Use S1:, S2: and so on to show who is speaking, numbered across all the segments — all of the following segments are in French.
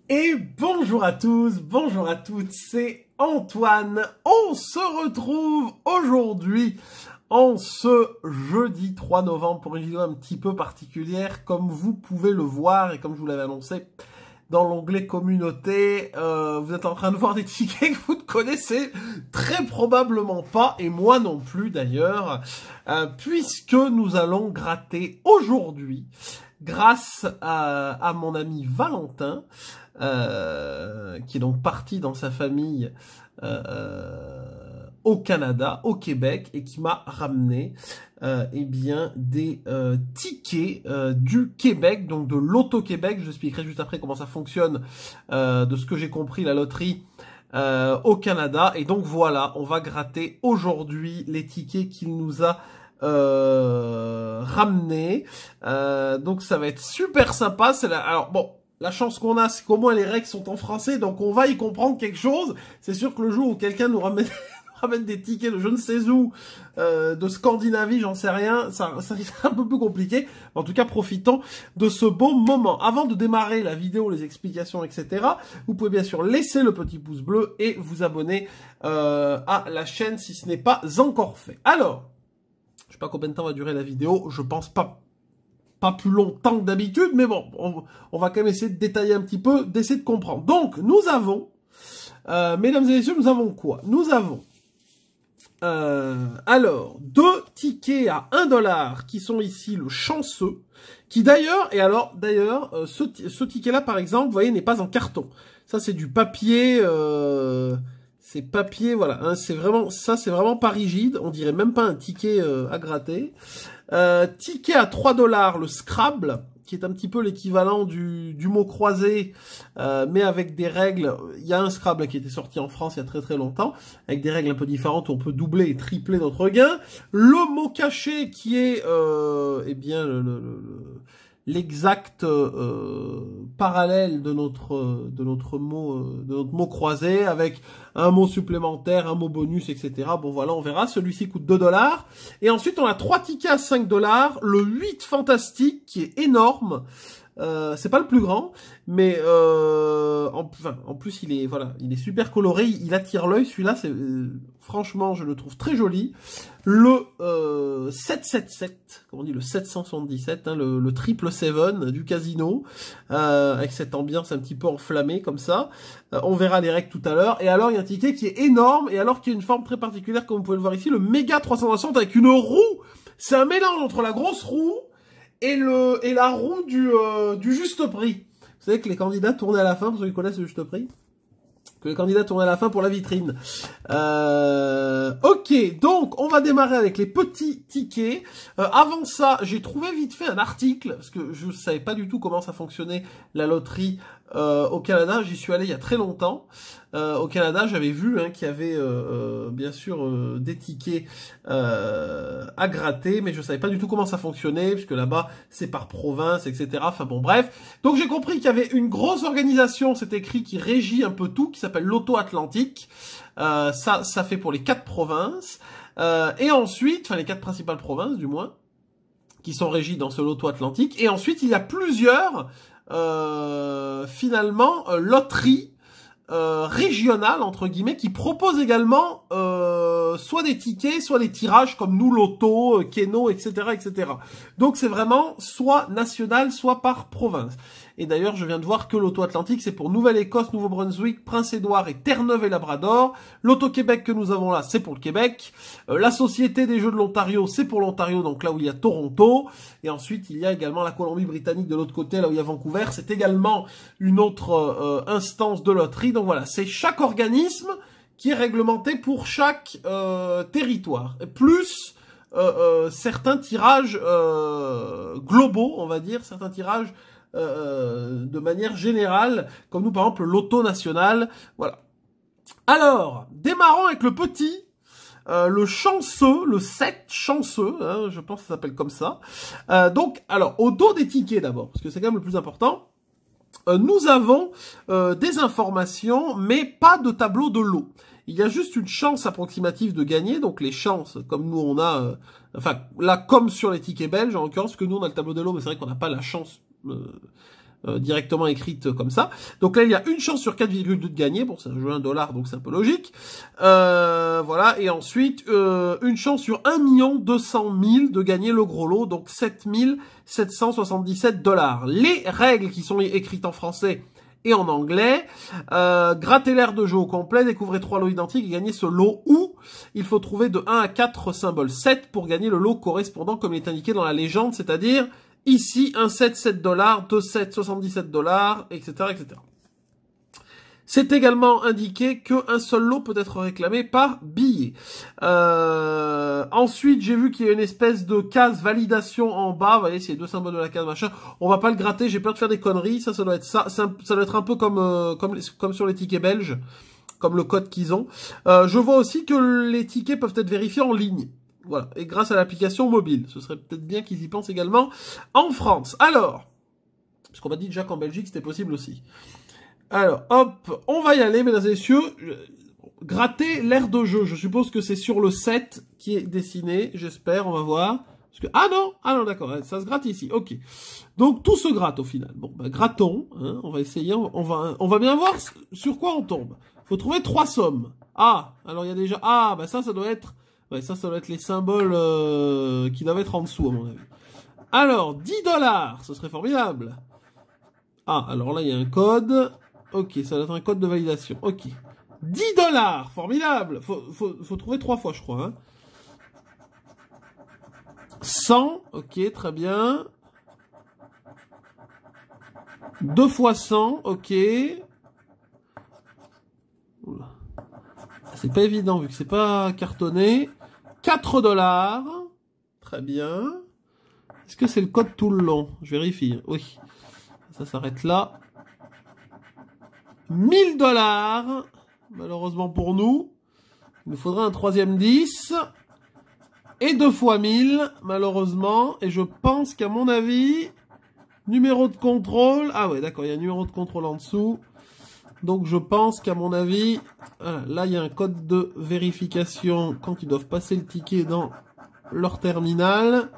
S1: Et bonjour à tous, bonjour à toutes, c'est Antoine. On se retrouve aujourd'hui en ce jeudi 3 novembre pour une vidéo un petit peu particulière, comme vous pouvez le voir et comme je vous l'avais annoncé dans l'onglet communauté. Vous êtes en train de voir des tickets que vous ne connaissez très probablement pas, et moi non plus d'ailleurs, puisque nous allons gratter aujourd'hui, grâce à mon ami Valentin, qui est donc parti dans sa famille au Canada, au Québec, et qui m'a ramené eh bien des tickets du Québec, donc de l'Auto-Québec. Je vous expliquerai juste après comment ça fonctionne, de ce que j'ai compris, la loterie au Canada. Et donc voilà, on va gratter aujourd'hui les tickets qu'il nous a ramenés. Donc ça va être super sympa. Alors bon, la chance qu'on a, c'est qu'au moins les règles sont en français, donc on va y comprendre quelque chose. C'est sûr que le jour où quelqu'un nous ramène des tickets de je ne sais où, de Scandinavie, j'en sais rien, ça risque un peu plus compliqué. En tout cas, profitons de ce beau moment. Avant de démarrer la vidéo, les explications, etc., vous pouvez bien sûr laisser le petit pouce bleu et vous abonner à la chaîne si ce n'est pas encore fait. Alors, je sais pas combien de temps va durer la vidéo, je pense pas plus longtemps que d'habitude, mais bon, on va quand même essayer de détailler un petit peu, d'essayer de comprendre. Donc, nous avons, mesdames et messieurs, nous avons quoi? Nous avons, alors, 2 tickets à 1 $ qui sont ici le chanceux, qui d'ailleurs, ce ticket-là, par exemple, vous voyez, n'est pas en carton. Ça, c'est du papier, c'est papier, voilà, hein, c'est vraiment pas rigide, on dirait même pas un ticket à gratter. Ticket à 3 $, le Scrabble, qui est un petit peu l'équivalent du mot croisé, mais avec des règles. Il y a un Scrabble qui était sorti en France il y a très très longtemps, avec des règles un peu différentes où on peut doubler et tripler notre gain. Le mot caché qui est, eh bien, l'exact parallèle de notre mot croisé, avec un mot supplémentaire, un mot bonus, etc. Bon voilà, on verra. Celui-ci coûte 2 $. Et ensuite, on a 3 tickets à 5 $. Le 8 fantastique, qui est énorme. C'est pas le plus grand, mais en plus il est super coloré, il attire l'œil. Celui-là, franchement, je le trouve très joli. Le 777, comme on dit, le 777, hein, le triple 7 du casino, avec cette ambiance un petit peu enflammée comme ça. On verra les règles tout à l'heure. Et alors, il y a un ticket qui est énorme, et alors qui a une forme très particulière, comme vous pouvez le voir ici, le méga 360 avec une roue. C'est un mélange entre la grosse roue et la roue du juste prix. Vous savez que les candidats tournaient à la fin, pour ceux qui connaissent le juste prix, que les candidats tournaient à la fin pour la vitrine. Ok, donc on va démarrer avec les petits tickets. Avant ça, j'ai trouvé vite fait un article, parce que je savais pas du tout comment ça fonctionnait la loterie au Canada. J'y suis allé il y a très longtemps. Au Canada, j'avais vu qu'il y avait bien sûr des tickets à gratter, mais je savais pas du tout comment ça fonctionnait, puisque là-bas c'est par province, etc. Enfin bon, bref. Donc j'ai compris qu'il y avait une grosse organisation, c'est écrit, qui régit un peu tout, qui s'appelle l'Auto-Atlantique. Ça fait pour les 4 provinces. Et ensuite, enfin les 4 principales provinces du moins, qui sont régies dans ce Loto-Atlantique. Et ensuite, il y a plusieurs, finalement, loteries régionales, entre guillemets, qui proposent également soit des tickets, soit des tirages comme nous, Loto, Keno, etc., etc. Donc c'est vraiment soit national, soit par province. Et d'ailleurs, je viens de voir que l'Auto-Atlantique, c'est pour Nouvelle-Écosse, Nouveau-Brunswick, Prince-Édouard et Terre-Neuve et Labrador. L'Auto-Québec que nous avons là, c'est pour le Québec. La Société des Jeux de l'Ontario, c'est pour l'Ontario, donc là où il y a Toronto. Et ensuite, il y a également la Colombie-Britannique de l'autre côté, là où il y a Vancouver. C'est également une autre instance de loterie. Donc voilà, c'est chaque organisme qui est réglementé pour chaque territoire. Et plus certains tirages globaux, on va dire, certains tirages de manière générale, comme nous par exemple le loto national, voilà. Alors, démarrons avec le petit, le chanceux, le 7 chanceux, hein, je pense que ça s'appelle comme ça. Donc, alors, au dos des tickets d'abord, parce que c'est quand même le plus important, nous avons des informations, mais pas de tableau de lot. Il y a juste une chance approximative de gagner, donc les chances, comme nous on a, enfin là comme sur les tickets belges en l'occurrence, que nous on a le tableau de lot, mais c'est vrai qu'on n'a pas la chance directement écrite comme ça. Donc là, il y a une chance sur 4,2 de gagner. Bon, c'est un jeu $1, donc c'est un peu logique. Voilà. Et ensuite, une chance sur 1 200 000 de gagner le gros lot, donc 7 777 $. Les règles qui sont écrites en français et en anglais. Grattez l'air de jeu au complet, découvrez 3 lots identiques et gagnez ce lot où il faut trouver de 1 à 4 symboles 7 pour gagner le lot correspondant comme il est indiqué dans la légende, c'est-à-dire ici, un 7, $7, 2 7, $77, etc., etc. C'est également indiqué qu'un seul lot peut être réclamé par billet. Ensuite, j'ai vu qu'il y a une espèce de case validation en bas. Vous voyez, c'est les 2 symboles de la case, machin. On va pas le gratter, j'ai peur de faire des conneries. Ça doit être ça. Ça doit être un peu comme sur les tickets belges, comme le code qu'ils ont. Je vois aussi que les tickets peuvent être vérifiés en ligne. Voilà, et grâce à l'application mobile. Ce serait peut-être bien qu'ils y pensent également en France. Alors, parce qu'on m'a dit déjà qu'en Belgique, c'était possible aussi. Alors, hop, on va y aller, mesdames et messieurs. Gratter l'aire de jeu. Je suppose que c'est sur le 7 qui est dessiné, j'espère, on va voir. Parce que, ah non, d'accord, ça se gratte ici, ok. Donc, tout se gratte au final. Bon, bah, grattons, hein, on va essayer, on va bien voir sur quoi on tombe. Faut trouver 3 sommes. Ah, alors il y a déjà, bah ça doit être... Ouais, ça doit être les symboles qui doivent être en dessous, à mon avis. Alors, 10 $, ce serait formidable. Ah, alors là, il y a un code. Ok, ça doit être un code de validation. Ok. 10 $, formidable. Faut trouver 3 fois, je crois. Hein. 100, ok, très bien. 2 fois 100, ok. Oula. C'est pas évident vu que c'est pas cartonné. 4 $. Très bien. Est-ce que c'est le code tout le long? Je vérifie. Oui. Ça s'arrête là. 1000 $. Malheureusement pour nous. Il nous faudra un 3e 10. Et 2 fois 1000. Malheureusement. Et je pense qu'à mon avis, numéro de contrôle. Ah ouais, d'accord. Il y a un numéro de contrôle en dessous. Donc je pense qu'à mon avis, voilà, là il y a un code de vérification quand ils doivent passer le ticket dans leur terminal.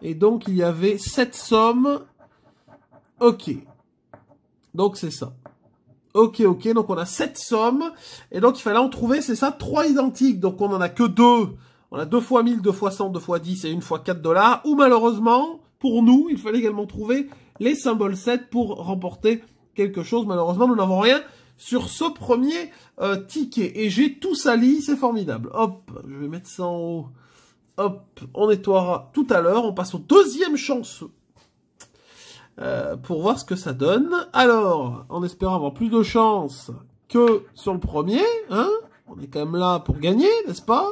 S1: Et donc il y avait 7 sommes. Ok. Donc c'est ça. Ok, donc on a 7 sommes. Et donc il fallait en trouver, c'est ça, 3 identiques. Donc on en a que 2. On a 2 fois 1000, 2 fois 100, 2 fois 10 et 1 fois 4 $. Ou malheureusement, pour nous, il fallait également trouver les symboles 7 pour remporter quelque chose. Malheureusement, nous n'avons rien sur ce premier ticket. Et j'ai tout sali, c'est formidable. Hop, je vais mettre ça en haut. Hop, on nettoiera tout à l'heure. On passe au 2e chanceux. Pour voir ce que ça donne. Alors, en espérant avoir plus de chance que sur le premier, hein. On est quand même là pour gagner, n'est-ce pas?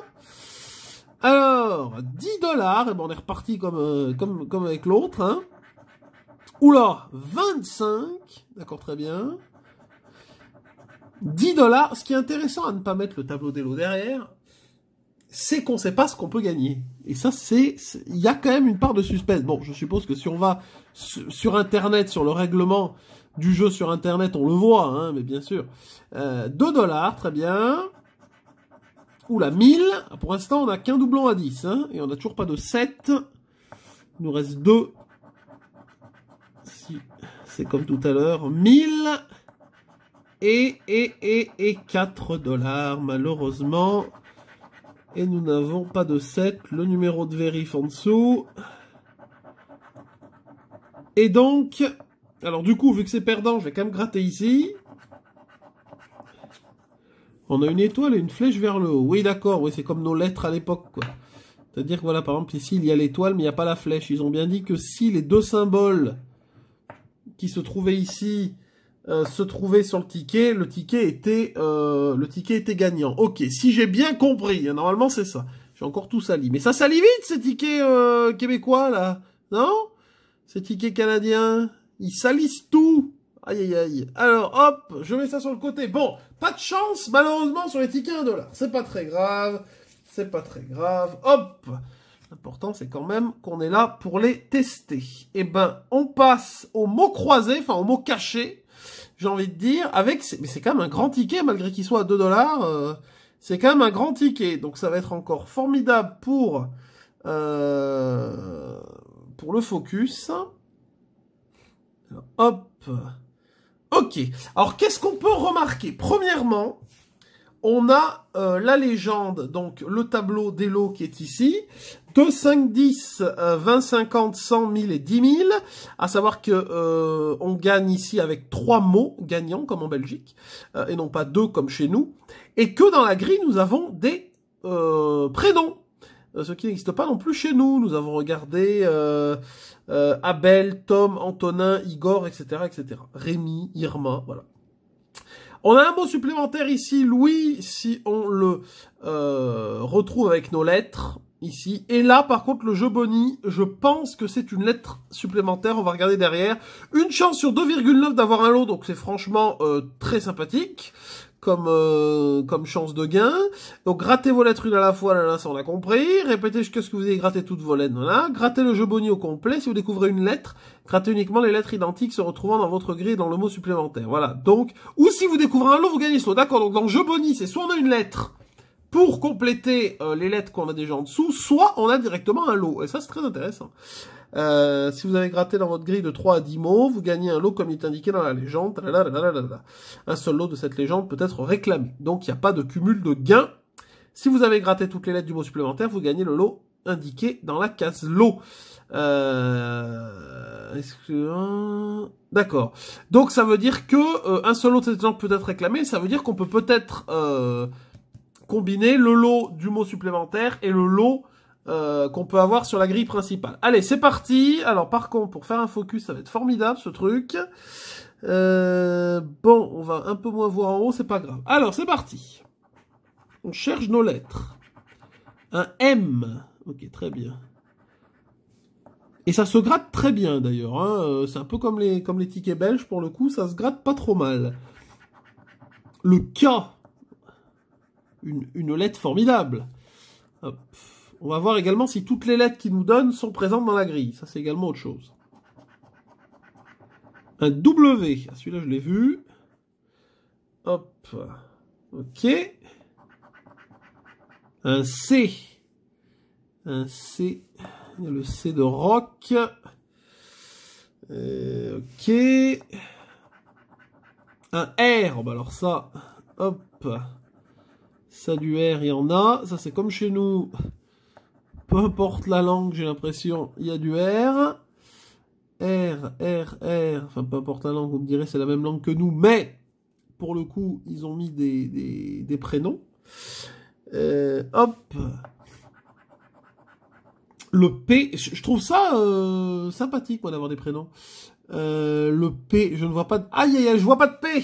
S1: Alors, 10 $, et ben on est reparti comme avec l'autre, hein. Oula, 25, d'accord, très bien. 10 $, ce qui est intéressant à ne pas mettre le tableau des lots derrière, c'est qu'on ne sait pas ce qu'on peut gagner. Et ça, il y a quand même une part de suspense. Bon, je suppose que si on va sur Internet, sur le règlement du jeu sur Internet, on le voit, hein, mais bien sûr. 2 $, très bien. Oula, 1000. Pour l'instant, on n'a qu'un doublon à 10, hein, et on n'a toujours pas de 7. Il nous reste 2. Si, c'est comme tout à l'heure. 1000. Et 4 $, malheureusement. Et nous n'avons pas de 7. Le numéro de vérif en dessous. Et donc, alors du coup, vu que c'est perdant, je vais quand même gratter ici. On a une étoile et une flèche vers le haut. Oui, d'accord, oui, c'est comme nos lettres à l'époque, quoi. C'est-à-dire que voilà, par exemple, ici, il y a l'étoile, mais il n'y a pas la flèche. Ils ont bien dit que si les 2 symboles qui se trouvaient ici se trouvaient sur le ticket était gagnant. Ok, si j'ai bien compris, hein, normalement c'est ça. J'ai encore tout sali. Mais ça salit vite, ces tickets québécois, là. Non? Ces tickets canadiens, ils salissent tout. Aïe, aïe, aïe. Alors, hop, je mets ça sur le côté. Bon, pas de chance, malheureusement, sur les tickets $1. C'est pas très grave. C'est pas très grave. Hop. L'important, c'est quand même qu'on est là pour les tester. Eh ben, on passe aux mots croisés, enfin, aux mots cachés, j'ai envie de dire, mais c'est quand même un grand ticket, malgré qu'il soit à 2 $. C'est quand même un grand ticket. Donc, ça va être encore formidable pour le focus. Alors, hop. Ok. Alors, qu'est-ce qu'on peut remarquer? Premièrement, on a la légende, donc le tableau des lots qui est ici. 2, 5, 10, 20, 50, 100, 1000 et 10 000. À savoir que on gagne ici avec 3 mots gagnants, comme en Belgique, et non pas 2 comme chez nous. Et que dans la grille, nous avons des prénoms. Ce qui n'existe pas non plus chez nous. Nous avons regardé Abel, Tom, Antonin, Igor, etc., etc. Rémi, Irma, voilà. On a un mot supplémentaire ici, Louis, si on le retrouve avec nos lettres, ici. Et là, par contre, le jeu Bonnie, je pense que c'est une lettre supplémentaire, on va regarder derrière. Une chance sur 2,9 d'avoir un lot, donc c'est franchement très sympathique. Comme chance de gain. Donc, grattez vos lettres une à la fois, là, ça on a compris. Répétez jusqu'à ce que vous ayez gratté toutes vos lettres, voilà. Grattez le jeu Bonnie au complet. Si vous découvrez une lettre, grattez uniquement les lettres identiques se retrouvant dans votre grille dans le mot supplémentaire. Voilà. Donc, ou si vous découvrez un lot, vous gagnez ce lot. D'accord. Donc, dans le jeu Bonnie, c'est soit on a une lettre pour compléter les lettres qu'on a déjà en dessous, soit on a directement un lot. Et ça, c'est très intéressant. Si vous avez gratté dans votre grille de 3 à 10 mots, vous gagnez un lot comme il est indiqué dans la légende. Un seul lot de cette légende peut être réclamé. Donc, il n'y a pas de cumul de gains. Si vous avez gratté toutes les lettres du mot supplémentaire, vous gagnez le lot indiqué dans la case lot. D'accord. Donc, ça veut dire que un seul lot de cette légende peut être réclamé. Ça veut dire qu'on peut peut-être combiner le lot du mot supplémentaire et le lot qu'on peut avoir sur la grille principale. Allez, c'est parti. Alors, par contre, pour faire un focus, ça va être formidable, ce truc. Bon, on va un peu moins voir en haut, c'est pas grave. Alors, c'est parti. On cherche nos lettres. Un M. Ok, très bien. Et ça se gratte très bien, d'ailleurs. Hein. C'est un peu comme les tickets belges, pour le coup, ça se gratte pas trop mal. Le K. Une lettre formidable. Hop. On va voir également si toutes les lettres qu'ils nous donnent sont présentes dans la grille. Ça, c'est également autre chose. Un W. Ah, celui-là, je l'ai vu. Hop. Ok. Un C. Un C. Il y a le C de rock. Ok. Un R. Bah alors ça. Hop. Ça du R, il y en a. Ça, c'est comme chez nous. Peu importe la langue, j'ai l'impression, il y a du R. R. Enfin, peu importe la langue, vous me direz, c'est la même langue que nous. Mais, pour le coup, ils ont mis des prénoms. Hop. Le P, je trouve ça sympathique, moi, d'avoir des prénoms. Le P, je ne vois pas de... Aïe, aïe, aïe, je vois pas de P.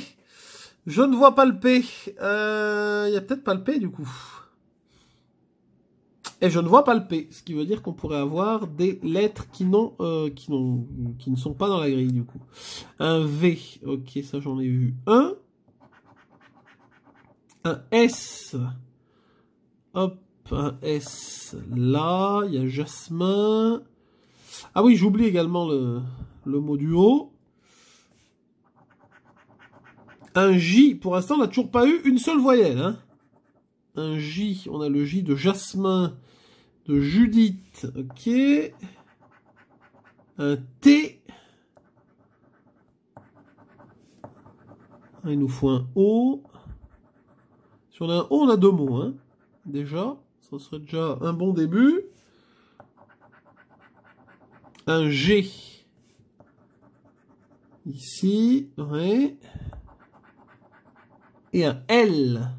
S1: Je ne vois pas le P. Il y a peut-être pas le P, du coup. Et je ne vois pas le P, ce qui veut dire qu'on pourrait avoir des lettres qui ne sont pas dans la grille, du coup. Un V, ok, ça j'en ai vu un. Un S. Hop, un S là, il y a Jasmin. Ah oui, j'oublie également le mot du haut. Un J, pour l'instant, on n'a toujours pas eu une seule voyelle. Hein. Un J, on a le J de Jasmin, de Judith, ok. Un T. Il nous faut un O. Si on a un O, on a deux mots, hein. Déjà, ça serait déjà un bon début. Un G. Ici, ouais. Et un L.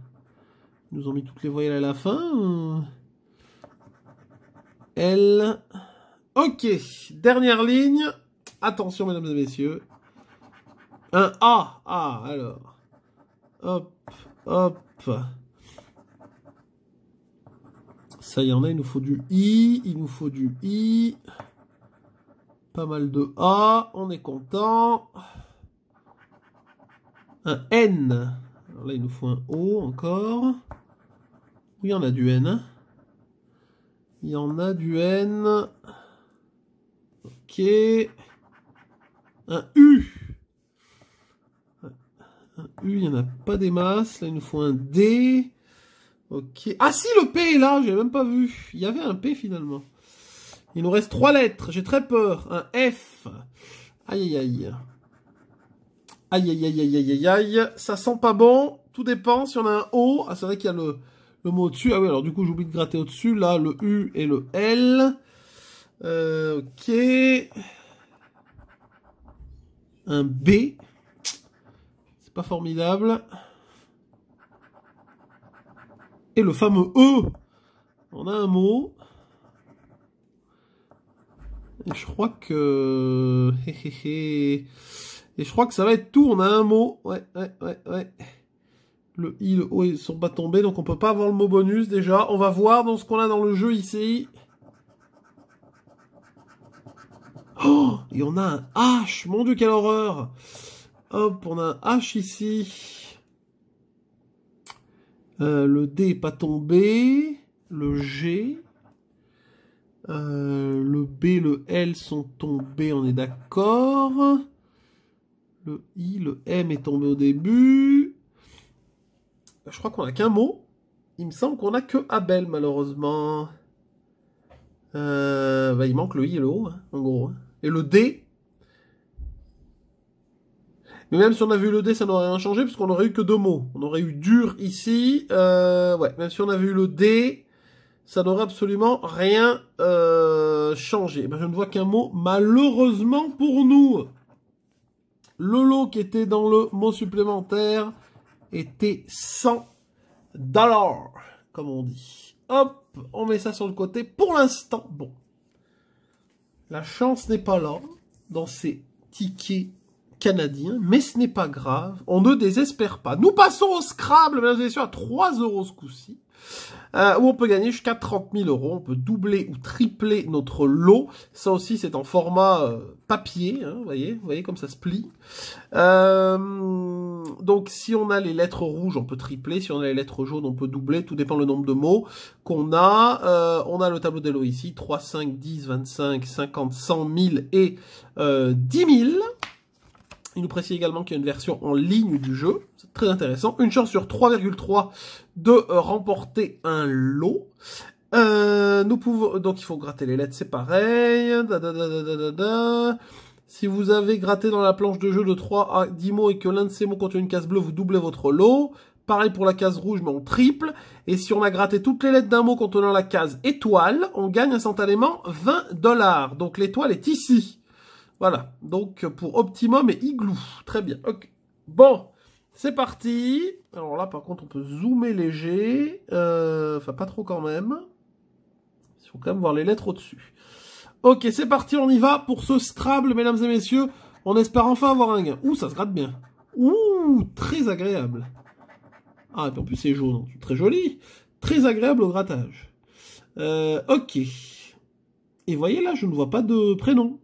S1: Ils nous ont mis toutes les voyelles à la fin. L. Ok, dernière ligne. Attention, mesdames et messieurs. Un A. Ah, alors. Hop, hop. Ça y en a, il nous faut du I. Il nous faut du I. Pas mal de A. On est content. Un N. Alors là, il nous faut un O encore. Oui, il y en a du N. Hein. Il y en a du N. Ok. Un U. Un U, il n'y en a pas des masses. Là, il nous faut un D. Ok. Ah si, le P est là, j'ai même pas vu. Il y avait un P finalement. Il nous reste 3 lettres. J'ai très peur. Un F. Aïe, aïe, aïe. Aïe, aïe, aïe, aïe, aïe, aïe, aïe. Ça sent pas bon. Tout dépend. Si on a un O, ah, c'est vrai qu'il y a le mot au-dessus. Ah oui, alors du coup, j'oublie de gratter au-dessus. Là, le U et le L. Ok. Un B. C'est pas formidable. Et le fameux E. On a un mot. Et je crois que... Et je crois que ça va être tout. On a un mot. Ouais. Le I, le O, ils sont pas tombés. Donc on peut pas avoir le mot bonus déjà. On va voir dans ce qu'on a dans le jeu ici. Oh, et on a un H. Mon Dieu, quelle horreur. Hop, on a un H ici. Le D est pas tombé. Le G. Le B, le L sont tombés, on est d'accord. Le I, le M est tombé au début. Je crois qu'on a qu'un mot. Il me semble qu'on a que Abel, malheureusement. Il manque le I et le O, hein, en gros. Et le D. Mais même si on avait eu le D, ça n'aurait rien changé, puisqu'on aurait eu que deux mots. On aurait eu dur ici. Même si on avait eu le D, ça n'aurait absolument rien changé. Ben, je ne vois qu'un mot, malheureusement pour nous. Le lot qui était dans le mot supplémentaire était 100 $, comme on dit. Hop, on met ça sur le côté. Pour l'instant, bon. La chance n'est pas là dans ces tickets canadiens, mais ce n'est pas grave. On ne désespère pas. Nous passons au Scrabble, mesdames et messieurs, à 3 € ce coup-ci. Où on peut gagner jusqu'à 30 000 €. On peut doubler ou tripler notre lot. Ça aussi, c'est en format papier. Hein, vous voyez comme ça se plie. Donc, si on a les lettres rouges, on peut tripler. Si on a les lettres jaunes, on peut doubler. Tout dépend le nombre de mots qu'on a. On a le tableau des lots ici. 3, 5, 10, 25, 50, 100 000 et 10 000. Il nous précise également qu'il y a une version en ligne du jeu. C'est très intéressant. Une chance sur 3,3 de remporter un lot. Nous pouvons... Donc il faut gratter les lettres, c'est pareil. Si vous avez gratté dans la planche de jeu de 3 à 10 mots et que l'un de ces mots contient une case bleue, vous doublez votre lot. Pareil pour la case rouge, mais on triple. Et si on a gratté toutes les lettres d'un mot contenant la case étoile, on gagne instantanément 20 $. Donc l'étoile est ici. Voilà, donc pour Optimum et Igloo. Très bien, ok. Bon, c'est parti. Alors là, par contre, on peut zoomer léger. Enfin, pas trop quand même. Il faut quand même voir les lettres au-dessus. Ok, c'est parti, on y va pour ce Scrabble, mesdames et messieurs. On espère enfin avoir un gain. Ouh, ça se gratte bien. Ouh, très agréable. Ah, et puis en plus, c'est jaune. Très joli. Très agréable au grattage. Ok. Et voyez là, je ne vois pas de prénom.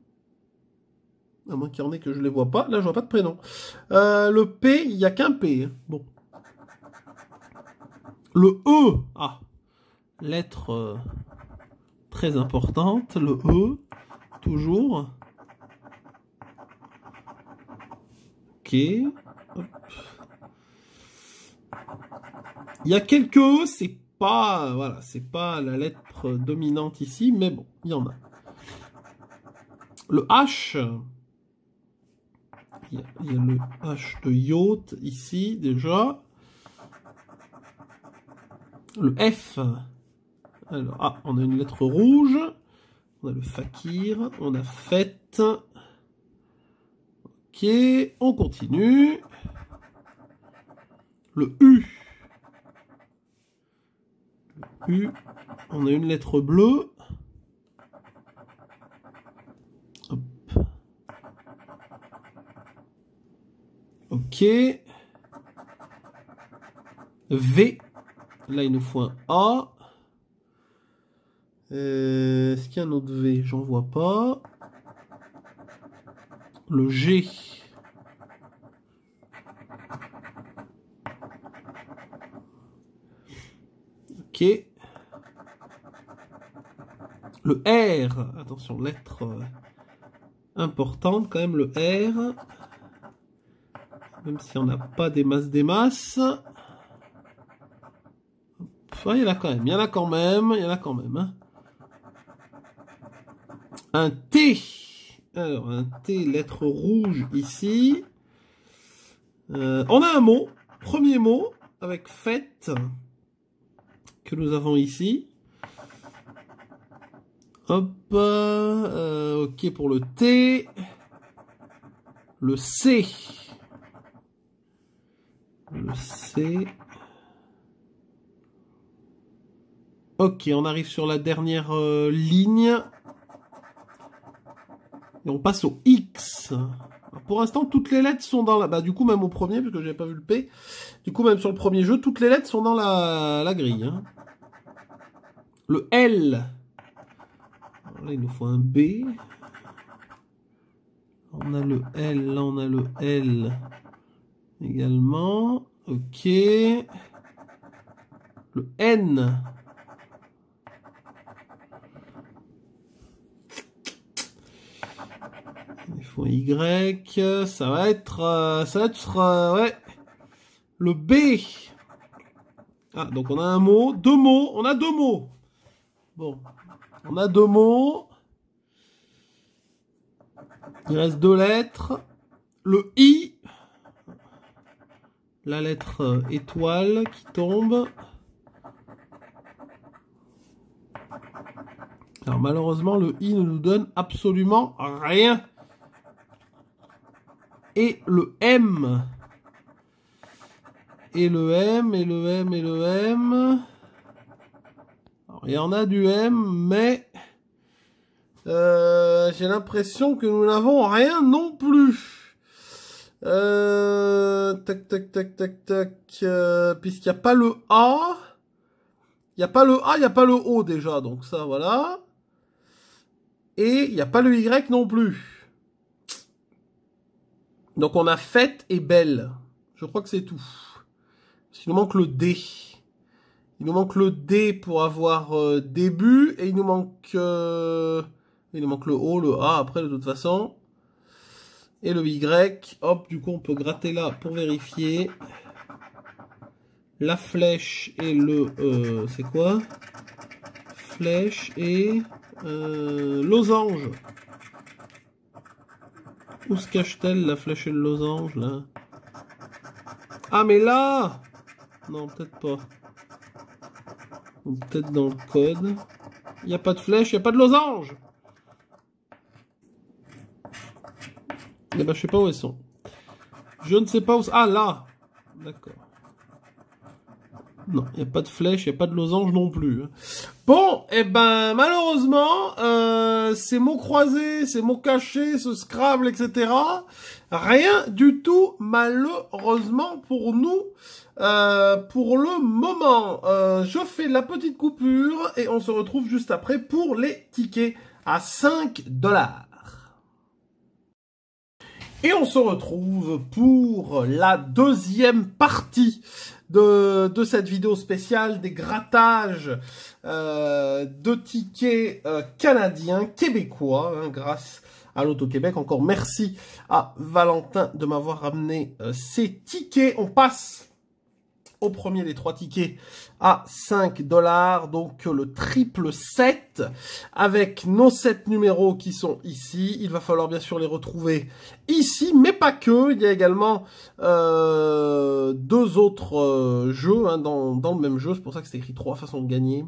S1: À moins qu'il y en ait que je les vois pas. Là, je vois pas de prénom. Le P, il n'y a qu'un P. Bon. Le E. Ah. Lettre très importante. Le E. Toujours. Ok. Hop. Il y a quelques E. C'est pas... Voilà. C'est pas la lettre dominante ici. Mais bon, il y en a. Le H... Il y a le H de yacht ici déjà. Le F. Alors, on a une lettre rouge. On a le fakir. On a fête. Ok, on continue. Le U. Le U. On a une lettre bleue. Hop. Ok. V. Là, il nous faut un A. Est-ce qu'il y a un autre V? J'en vois pas. Le G. Ok. Le R. Attention, lettre importante quand même, le R. Même si on n'a pas des masses. Il y en a quand même, il y en a quand même. Hein. Un T. Alors, un T, lettre rouge ici. On a un mot, premier mot, avec fête, que nous avons ici. Hop, ok pour le T. Le C. Le C. Ok, on arrive sur la dernière ligne. Et on passe au X. Alors, pour l'instant, toutes les lettres sont dans la... Bah, du coup, même au premier, parce que j'avais pas vu le P. Du coup, même sur le premier jeu, toutes les lettres sont dans la grille. Hein. Le L. Alors là, il nous faut un B. On a le L, là, on a le L également. Ok. Le N. Il faut un Y, ça va être, ouais, le B. Ah, donc on a un mot, deux mots, on a deux mots. Bon, on a deux mots. Il reste deux lettres. Le I, la lettre étoile qui tombe. Alors malheureusement, le I ne nous donne absolument rien. Et le M. Et le M, et le M, et le M. Alors, il y en a du M, mais j'ai l'impression que nous n'avons rien non plus. Tac, tac, tac, tac, tac. Puisqu'il n'y a pas le A. Il n'y a pas le A, il n'y a pas le O déjà. Donc ça, voilà. Et il n'y a pas le Y non plus. Donc on a fête et belle. Je crois que c'est tout. Il nous manque le D. Il nous manque le D pour avoir début. Et il nous manque le O, le A après de toute façon. Et le Y. Hop, du coup on peut gratter là pour vérifier. La flèche et le... c'est quoi? Flèche et... losange. Où se cache-t-elle la flèche et le losange là? Ah mais là! Non, peut-être pas. Ou peut-être dans le code. Il n'y a pas de flèche, il n'y a pas de losange! Eh ben, je sais pas où elles sont. Je ne sais pas où... Ah, là! D'accord. Non, il n'y a pas de flèche, il n'y a pas de losange non plus. Bon, eh ben, malheureusement, ces mots croisés, ces mots cachés, ce Scrabble, etc., rien du tout, malheureusement, pour nous, pour le moment. Je fais la petite coupure et on se retrouve juste après pour les tickets à 5 $. Et on se retrouve pour la deuxième partie de cette vidéo spéciale des grattages de tickets canadiens, québécois, hein, grâce à l'Auto-Québec. Encore merci à Valentin de m'avoir ramené ces tickets. On passe au premier des trois tickets à 5 $, donc le triple 7 avec nos 7 numéros qui sont ici. Il va falloir bien sûr les retrouver ici, mais pas que. Il y a également deux autres jeux hein, dans le même jeu. C'est pour ça que c'est écrit 3 façons de gagner.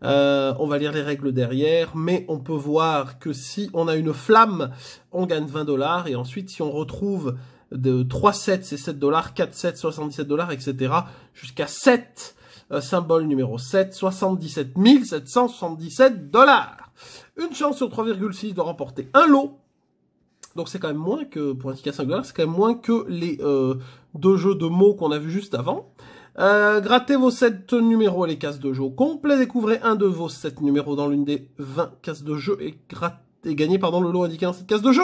S1: On va lire les règles derrière, mais on peut voir que si on a une flamme, on gagne 20 $, et ensuite si on retrouve de 3 sets, c'est 7 $, 4 sets, 77 $, etc. jusqu'à 7 symbole numéro 7, 77 777 $. Une chance sur 3,6 de remporter un lot. Donc c'est quand même moins que, pour un ticket à 5 $, c'est quand même moins que les deux jeux de mots qu'on a vu juste avant. Grattez vos 7 numéros et les cases de jeu au complet. Découvrez un de vos 7 numéros dans l'une des 20 cases de jeu et gagnez le lot indiqué dans cette case de jeu.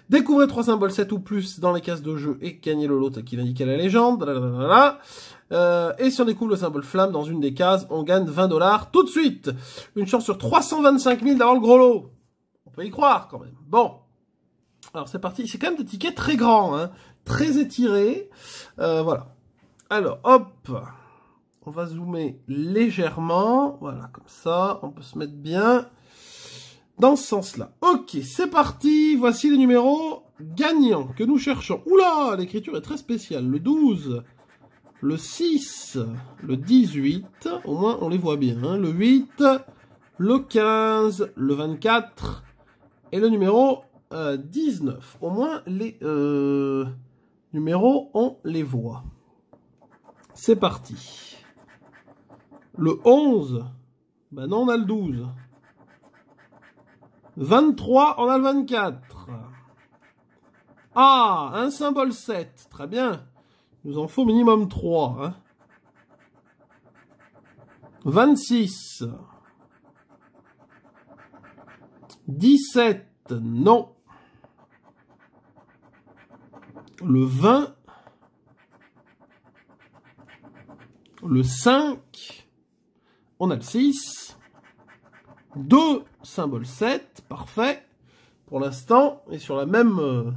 S1: Découvrez 3 symboles 7 ou plus dans les cases de jeu et gagnez le lot qui indique la légende. Et si on découvre le symbole flamme dans une des cases, on gagne 20 $ tout de suite. Une chance sur 325 000 d'avoir le gros lot. On peut y croire quand même. Bon. Alors c'est parti. C'est quand même des tickets très grands, hein, très étirés. Voilà. Alors, hop, on va zoomer légèrement, voilà, comme ça, on peut se mettre bien dans ce sens-là. Ok, c'est parti, voici les numéros gagnant que nous cherchons. Oula, l'écriture est très spéciale. Le 12, le 6, le 18, au moins on les voit bien. Hein. Le 8, le 15, le 24 et le numéro 19. Au moins les numéros, on les voit. C'est parti. Le 11, ben non, on a le 12. 23, on a le 24. Ah, un symbole 7. Très bien. Il nous en faut minimum 3. Hein. 26. 17. Non. Le 20. Le 5. On a le 6. 2 symbole 7. Parfait. Pour l'instant, et sur la même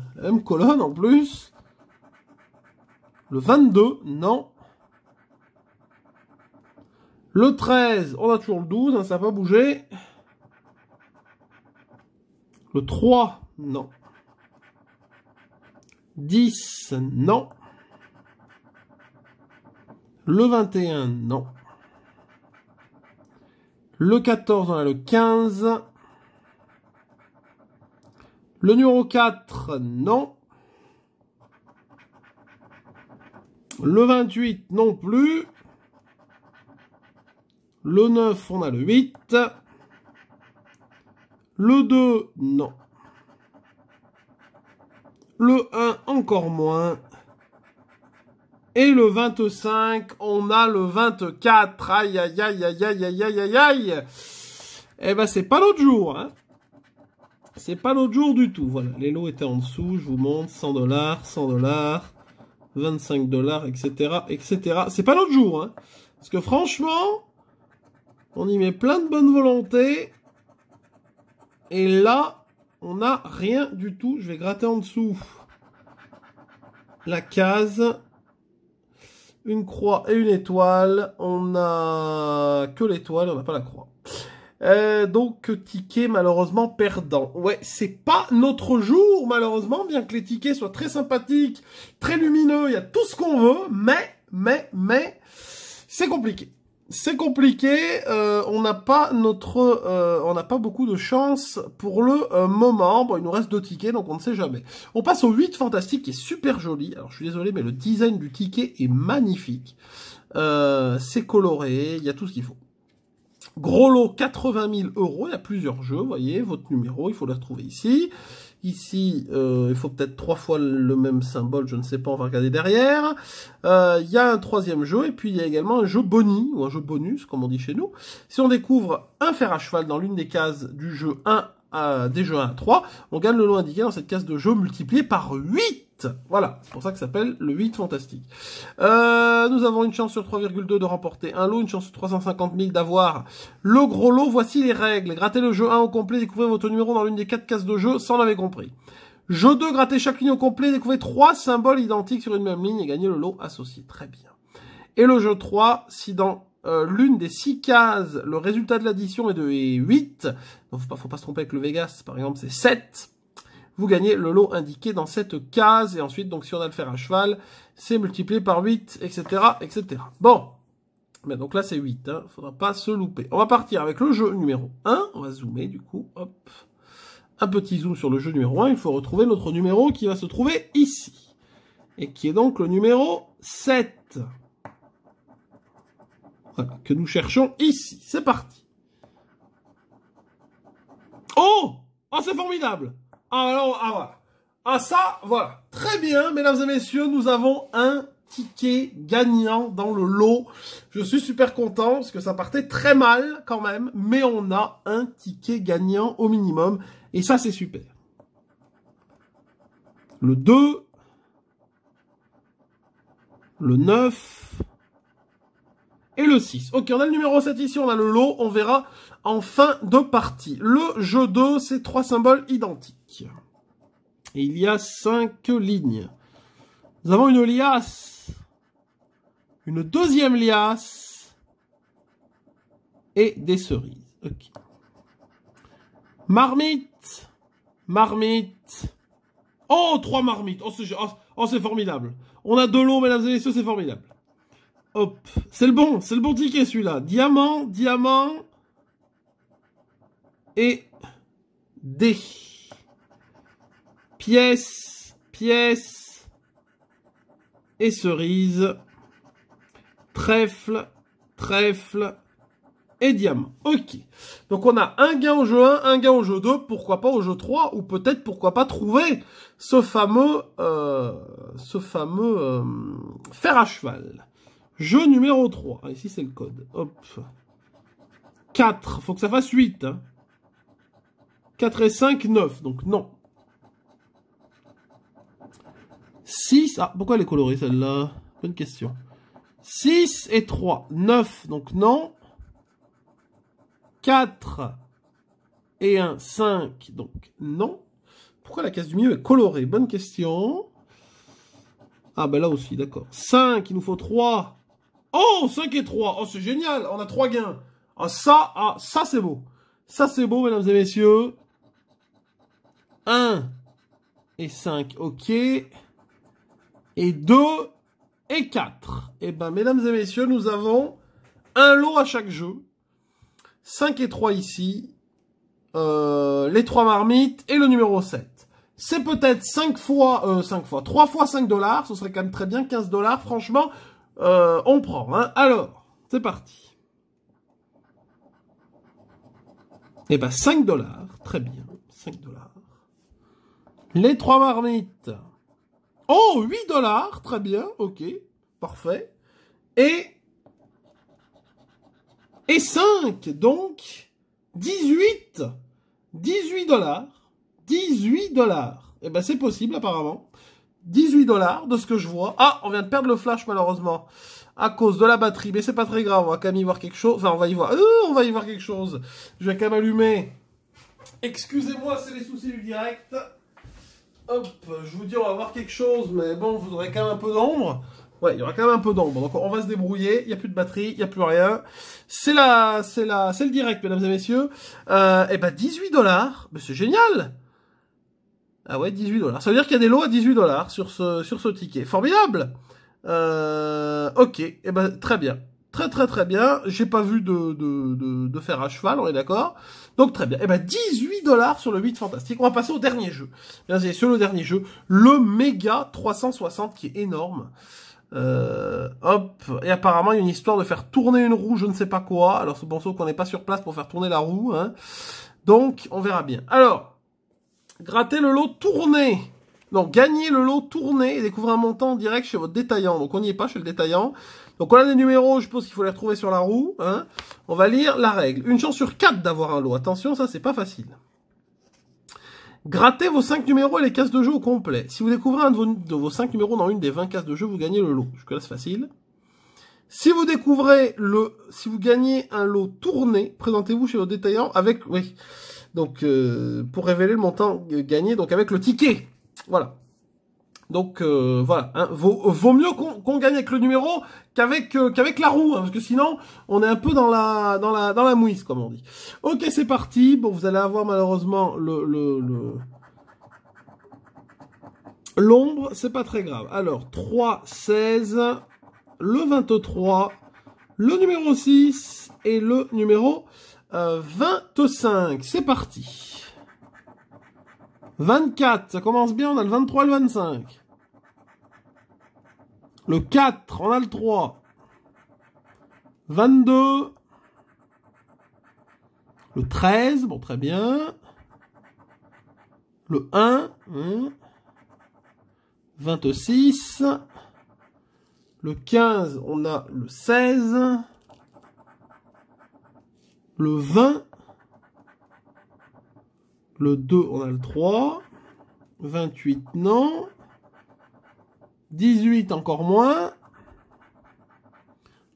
S1: colonne en plus. Le 22, non. Le 13, on a toujours le 12, hein, ça n'a pas bougé. Le 3, non. 10, non. Le 21, non. Le 14, on a le 15. Le numéro 4, non. Le 28, non plus. Le 9, on a le 8. Le 2, non. Le 1, encore moins. Et le 25, on a le 24. Aïe, aïe, aïe, aïe, aïe, aïe, aïe, aïe, aïe. Eh ben, c'est pas l'autre jour, hein. C'est pas l'autre jour du tout. Voilà, les lots étaient en dessous, je vous montre. 100 $, 100 $, 25 $, etc., etc. C'est pas l'autre jour, hein. Parce que franchement, on y met plein de bonne volonté. Et là, on n'a rien du tout. Je vais gratter en dessous la case. Une croix et une étoile. On n'a que l'étoile, on n'a pas la croix. Donc, ticket malheureusement perdant. Ouais, c'est pas notre jour, malheureusement, bien que les tickets soient très sympathiques, très lumineux, il y a tout ce qu'on veut, mais, c'est compliqué. C'est compliqué, on n'a pas beaucoup de chance pour le moment. Bon, il nous reste 2 tickets, donc on ne sait jamais. On passe au 8 fantastique, qui est super joli. Alors, je suis désolé, mais le design du ticket est magnifique. C'est coloré, il y a tout ce qu'il faut. Gros lot, 80 000 €. Il y a plusieurs jeux, vous voyez, votre numéro, il faut le retrouver ici. Ici, il faut peut-être 3 fois le même symbole, je ne sais pas, on va regarder derrière. Il y a un 3e jeu, et puis il y a également un jeu boni, ou un jeu bonus, comme on dit chez nous. Si on découvre un fer à cheval dans l'une des cases du jeu 1, des jeux 1 à 3, on gagne le lot indiqué dans cette case de jeu multiplié par 8. Voilà, c'est pour ça que ça s'appelle le 8 fantastique. Nous avons une chance sur 3,2 de remporter un lot, une chance sur 350 000 d'avoir le gros lot. Voici les règles. Grattez le jeu 1 au complet, découvrez votre numéro dans l'une des 4 cases de jeu, sans l'avoir compris. Jeu 2, grattez chaque ligne au complet, découvrez 3 symboles identiques sur une même ligne et gagnez le lot associé. Très bien. Et le jeu 3, si dans l'une des 6 cases, le résultat de l'addition est de 8, donc faut pas se tromper avec le Vegas, par exemple, c'est 7. Vous gagnez le lot indiqué dans cette case. Et ensuite, donc, si on a le fer à cheval, c'est multiplié par 8, etc., etc. Bon. Mais donc là, c'est 8. Hein. Faudra pas se louper. On va partir avec le jeu numéro 1. On va zoomer, du coup. Hop. Un petit zoom sur le jeu numéro 1. Il faut retrouver notre numéro qui va se trouver ici. Et qui est donc le numéro 7. Voilà. Que nous cherchons ici. C'est parti. Oh! Oh, c'est formidable! Ah, alors, ah, voilà. Ah, ça, voilà. Très bien, mesdames et messieurs, nous avons un ticket gagnant dans le lot. Je suis super content parce que ça partait très mal quand même, mais on a un ticket gagnant au minimum. Et ça, c'est super. Le 2, le 9 et le 6. Ok, on a le numéro 7 ici, on a le lot, on verra en fin de partie. Le jeu 2, c'est 3 symboles identiques. Et il y a 5 lignes. Nous avons une liasse, une deuxième liasse et des cerises. Ok. Marmite, marmite, Oh, 3 marmites. Oh, c'est formidable. On a 2 lots, mesdames et messieurs, c'est formidable. Hop, c'est le bon ticket celui-là. Diamant, diamant et D. Pièce, pièce et cerise. Trèfle, trèfle et diamant. Ok. Donc on a un gain au jeu 1, un gain au jeu 2, pourquoi pas au jeu 3, ou peut-être pourquoi pas trouver ce fameux fer à cheval. Jeu numéro 3. Ah, ici c'est le code. Hop. 4. Faut que ça fasse 8. Hein. 4 et 5, 9. Donc non. 6. Ah, pourquoi elle est colorée celle-là? Bonne question. 6 et 3. 9. Donc non. 4 et 1, 5. Donc non. Pourquoi la case du milieu est colorée? Bonne question. Ah ben là aussi, d'accord. 5, il nous faut 3. Oh, 5 et 3. Oh, c'est génial. On a 3 gains. Ah, ça c'est beau. Ça, c'est beau, mesdames et messieurs. 1 et 5, ok. Et 2 et 4. Eh ben, mesdames et messieurs, nous avons un lot à chaque jeu. 5 et 3 ici. Les 3 marmites et le numéro 7. C'est peut-être 3 fois 5 $. Ce serait quand même très bien. 15 $. Franchement, on prend. Hein. Alors, c'est parti. Eh ben, 5 $. Très bien. 5 $. Les 3 marmites. Oh, 8 $. Très bien. Ok. Parfait. Et 5. Donc, 18. 18 $. 18 $. Eh ben, c'est possible, apparemment. 18 $ de ce que je vois. Ah, on vient de perdre le flash, malheureusement. À cause de la batterie. Mais c'est pas très grave. On va quand même y voir quelque chose. Enfin, on va y voir. On va y voir quelque chose. Je vais quand même allumer. Excusez-moi, c'est les soucis du direct. Hop, je vous dis, on va voir quelque chose. Mais bon, vous aurez quand même un peu d'ombre. Ouais, il y aura quand même un peu d'ombre. Donc, on va se débrouiller. Il n'y a plus de batterie. Il n'y a plus rien. C'est le direct, mesdames et messieurs. Eh ben, 18 $. Mais c'est génial. Ah ouais, 18 $. Ça veut dire qu'il y a des lots à 18 $ sur ce ticket. Formidable. Ok. Eh ben, très bien. Très bien. J'ai pas vu de fer à cheval, on est d'accord. Donc très bien. Eh ben, 18 $ sur le 8 fantastique. On va passer au dernier jeu. Bien sûr, sur le dernier jeu, le méga 360 qui est énorme. Hop. Et apparemment, il y a une histoire de faire tourner une roue, je ne sais pas quoi. Alors, c'est bon, sauf qu'on n'est pas sur place pour faire tourner la roue, hein. Donc, on verra bien. Alors, gratter le lot tourné. Donc, gagner le lot tourné et découvrir un montant en direct chez votre détaillant. Donc, on n'y est pas chez le détaillant. Donc, on a des numéros, je pense qu'il faut les retrouver sur la roue. Hein. On va lire la règle. Une chance sur 4 d'avoir un lot. Attention, ça, c'est pas facile. Grattez vos 5 numéros et les cases de jeu au complet. Si vous découvrez un de vos 5 numéros dans une des 20 cases de jeu, vous gagnez le lot. Jusque-là, c'est facile. Si vous gagnez un lot tourné, présentez-vous chez votre détaillant avec, oui. Donc, pour révéler le montant gagné, donc avec le ticket. Voilà. Donc, voilà. Hein, vaut mieux qu'on gagne avec le numéro qu'avec la roue, hein, parce que sinon, on est un peu dans la mouise, comme on dit. Ok, c'est parti. Bon, vous allez avoir malheureusement l'ombre, c'est pas très grave. Alors, 3, 16, le 23, le numéro 6 et le numéro 25. C'est parti. 24, ça commence bien, on a le 23 et le 25. Le 4, on a le 3. 22. Le 13, bon, très bien. Le 1. 26. Le 15, on a le 16. Le 20. Le 2, on a le 3. 28, non. 18, encore moins.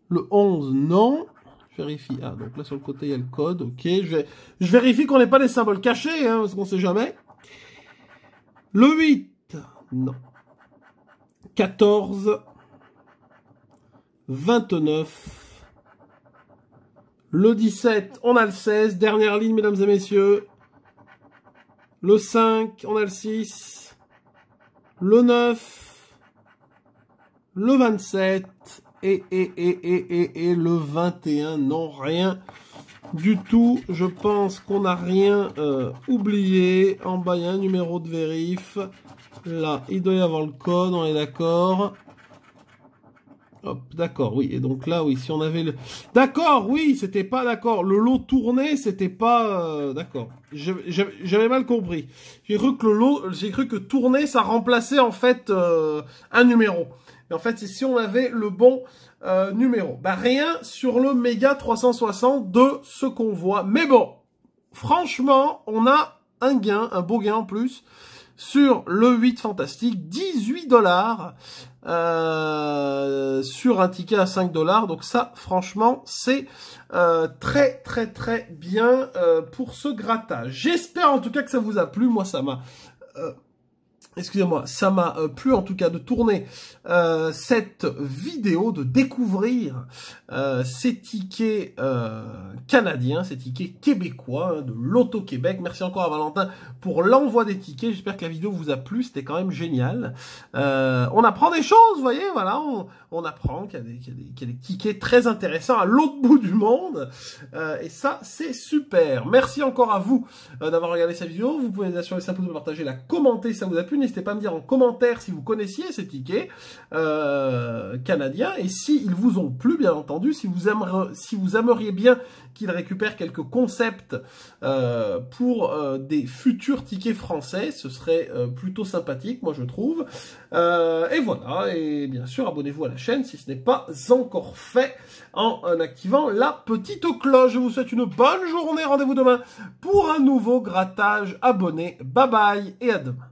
S1: Le 11, non. Je vérifie. Ah, donc là, sur le côté, il y a le code. Ok, je vérifie qu'on n'ait pas des symboles cachés, hein, parce qu'on sait jamais. Le 8, non. 14. 29. Le 17, on a le 16. Dernière ligne, mesdames et messieurs. Le 5, on a le 6. le 9, le 27 et le 21. Non, rien du tout. Je pense qu'on n'a rien oublié. En bas, il y a un numéro de vérif. Là, il doit y avoir le code, on est d'accord. Hop, d'accord, oui. Et donc là, oui, si on avait le... D'accord, oui, c'était pas d'accord. Le lot tourné, c'était pas... d'accord. J'avais mal compris. J'ai cru que tourner, ça remplaçait en fait un numéro. Et en fait, c'est si on avait le bon numéro. Bah, rien sur le Méga 360 de ce qu'on voit. Mais bon, franchement, on a un gain, un beau gain en plus. Sur le 8 fantastique, 18 $, sur un ticket à 5 $. Donc ça, franchement, c'est très bien pour ce grattage. J'espère en tout cas que ça vous a plu. Moi, ça m'a... excusez-moi, ça m'a plu en tout cas de tourner cette vidéo, de découvrir ces tickets canadiens, ces tickets québécois de Loto Québec. Merci encore à Valentin pour l'envoi des tickets. J'espère que la vidéo vous a plu, c'était quand même génial. On apprend des choses, vous voyez, voilà, on apprend qu'il y a des tickets très intéressants à l'autre bout du monde. Et ça, c'est super. Merci encore à vous d'avoir regardé cette vidéo. Vous pouvez bien sûr laisser un pouce bleu, partager, la commenter si ça vous a plu. N'hésitez pas à me dire en commentaire si vous connaissiez ces tickets canadiens et s'ils vous ont plu, bien entendu, si vous aimeriez bien qu'ils récupèrent quelques concepts pour des futurs tickets français, ce serait plutôt sympathique, moi je trouve. Et voilà, et bien sûr, abonnez-vous à la chaîne si ce n'est pas encore fait en activant la petite cloche. Je vous souhaite une bonne journée, rendez-vous demain pour un nouveau grattage abonné. Bye bye et à demain.